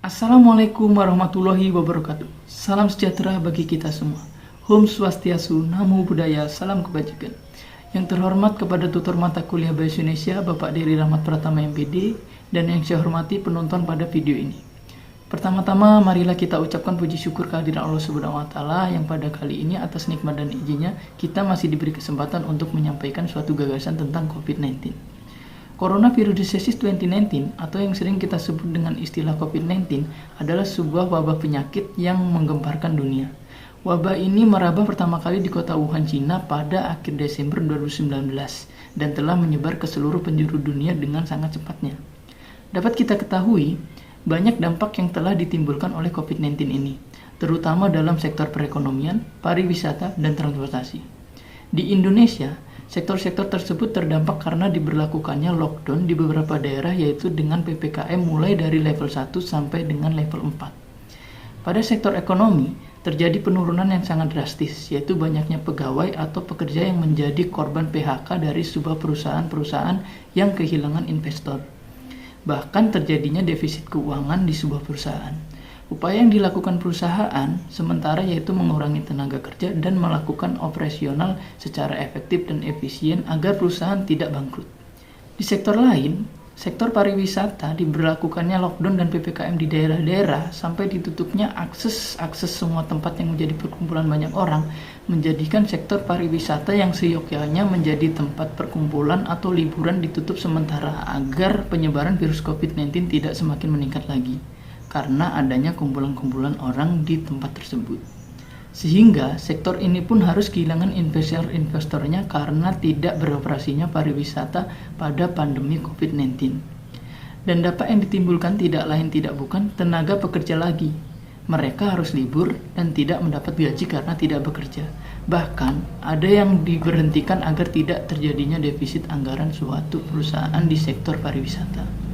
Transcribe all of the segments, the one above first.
Assalamualaikum warahmatullahi wabarakatuh. Salam sejahtera bagi kita semua. Om Swastiastu, Namo Buddhaya, salam kebajikan. Yang terhormat kepada tutor mata kuliah Bahasa Indonesia, Bapak Dery Rahmat Pratama MPD, dan yang saya hormati penonton pada video ini. Pertama-tama, marilah kita ucapkan puji syukur kehadiran Allah Subhanahu wa Ta'ala yang pada kali ini atas nikmat dan izinnya kita masih diberi kesempatan untuk menyampaikan suatu gagasan tentang COVID-19. Coronavirus Disease 2019 atau yang sering kita sebut dengan istilah COVID-19 adalah sebuah wabah penyakit yang menggemparkan dunia. Wabah ini merabah pertama kali di kota Wuhan, Cina pada akhir Desember 2019 dan telah menyebar ke seluruh penjuru dunia dengan sangat cepatnya. Dapat kita ketahui, banyak dampak yang telah ditimbulkan oleh COVID-19 ini, terutama dalam sektor perekonomian, pariwisata, dan transportasi. Di Indonesia, sektor-sektor tersebut terdampak karena diberlakukannya lockdown di beberapa daerah, yaitu dengan PPKM mulai dari level 1 sampai dengan level 4. Pada sektor ekonomi, terjadi penurunan yang sangat drastis, yaitu banyaknya pegawai atau pekerja yang menjadi korban PHK dari sebuah perusahaan-perusahaan yang kehilangan investor. Bahkan terjadinya defisit keuangan di sebuah perusahaan. Upaya yang dilakukan perusahaan sementara yaitu mengurangi tenaga kerja dan melakukan operasional secara efektif dan efisien agar perusahaan tidak bangkrut. Di sektor lain, sektor pariwisata diberlakukannya lockdown dan PPKM di daerah-daerah sampai ditutupnya akses semua tempat yang menjadi perkumpulan banyak orang, menjadikan sektor pariwisata yang seyogyanya menjadi tempat perkumpulan atau liburan ditutup sementara agar penyebaran virus COVID-19 tidak semakin meningkat lagi karena adanya kumpulan-kumpulan orang di tempat tersebut. Sehingga sektor ini pun harus kehilangan investor-investornya karena tidak beroperasinya pariwisata pada pandemi COVID-19. Dan dampak yang ditimbulkan tidak lain tidak bukan tenaga pekerja lagi. Mereka harus libur dan tidak mendapat gaji karena tidak bekerja. Bahkan ada yang diberhentikan agar tidak terjadinya defisit anggaran suatu perusahaan di sektor pariwisata.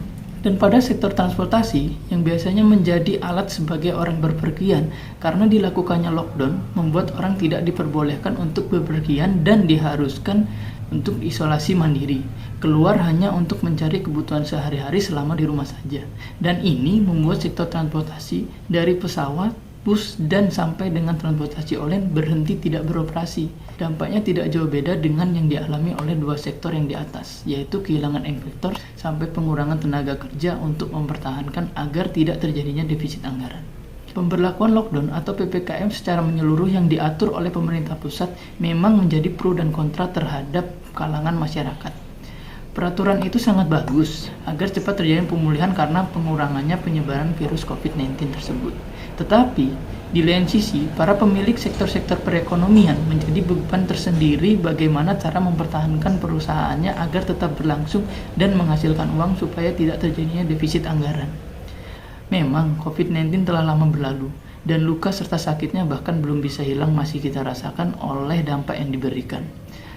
Dan pada sektor transportasi, yang biasanya menjadi alat sebagai orang berpergian, karena dilakukannya lockdown, membuat orang tidak diperbolehkan untuk bepergian dan diharuskan untuk isolasi mandiri, keluar hanya untuk mencari kebutuhan sehari-hari selama di rumah saja. Dan ini membuat sektor transportasi dari pesawat, bus, dan sampai dengan transportasi online berhenti tidak beroperasi. Dampaknya tidak jauh beda dengan yang dialami oleh dua sektor yang di atas, yaitu kehilangan investor sampai pengurangan tenaga kerja untuk mempertahankan agar tidak terjadinya defisit anggaran. Pemberlakuan lockdown atau PPKM secara menyeluruh yang diatur oleh pemerintah pusat memang menjadi pro dan kontra terhadap kalangan masyarakat. Peraturan itu sangat bagus agar cepat terjadi pemulihan karena pengurangannya penyebaran virus COVID-19 tersebut. Tetapi, di lain sisi, para pemilik sektor-sektor perekonomian menjadi beban tersendiri bagaimana cara mempertahankan perusahaannya agar tetap berlangsung dan menghasilkan uang supaya tidak terjadinya defisit anggaran. Memang, COVID-19 telah lama berlalu, dan luka serta sakitnya bahkan belum bisa hilang masih kita rasakan oleh dampak yang diberikan.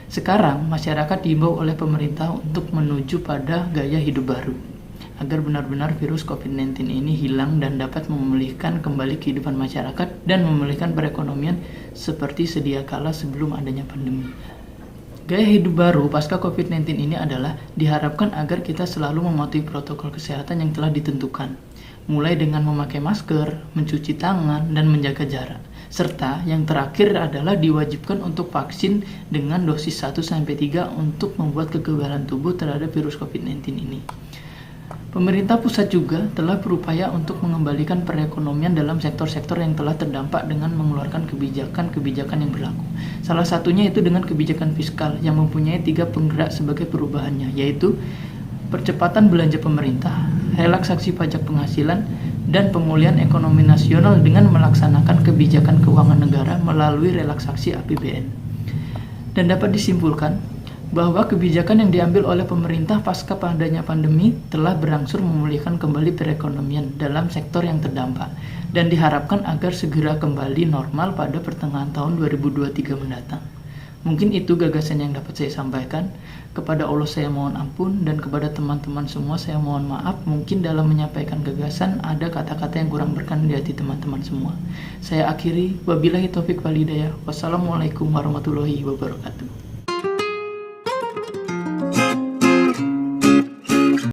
Sekarang, masyarakat diimbau oleh pemerintah untuk menuju pada gaya hidup baru, agar benar-benar virus COVID-19 ini hilang dan dapat memulihkan kembali kehidupan masyarakat dan memulihkan perekonomian seperti sedia kala sebelum adanya pandemi. Gaya hidup baru pasca COVID-19 ini adalah diharapkan agar kita selalu mematuhi protokol kesehatan yang telah ditentukan, mulai dengan memakai masker, mencuci tangan, dan menjaga jarak. Serta yang terakhir adalah diwajibkan untuk vaksin dengan dosis 1-3 untuk membuat kekebalan tubuh terhadap virus COVID-19 ini. Pemerintah pusat juga telah berupaya untuk mengembalikan perekonomian dalam sektor-sektor yang telah terdampak dengan mengeluarkan kebijakan-kebijakan yang berlaku. Salah satunya itu dengan kebijakan fiskal yang mempunyai 3 penggerak sebagai perubahannya, yaitu percepatan belanja pemerintah, relaksasi pajak penghasilan, dan pemulihan ekonomi nasional dengan melaksanakan kebijakan keuangan negara melalui relaksasi APBN. Dan dapat disimpulkan bahwa kebijakan yang diambil oleh pemerintah pasca adanya pandemi telah berangsur memulihkan kembali perekonomian dalam sektor yang terdampak dan diharapkan agar segera kembali normal pada pertengahan tahun 2023 mendatang. Mungkin itu gagasan yang dapat saya sampaikan. Kepada Allah saya mohon ampun, dan kepada teman-teman semua saya mohon maaf. Mungkin dalam menyampaikan gagasan ada kata-kata yang kurang berkenan di hati teman-teman semua. Saya akhiri, wabillahi taufik wal hidayah. Wassalamualaikum warahmatullahi wabarakatuh.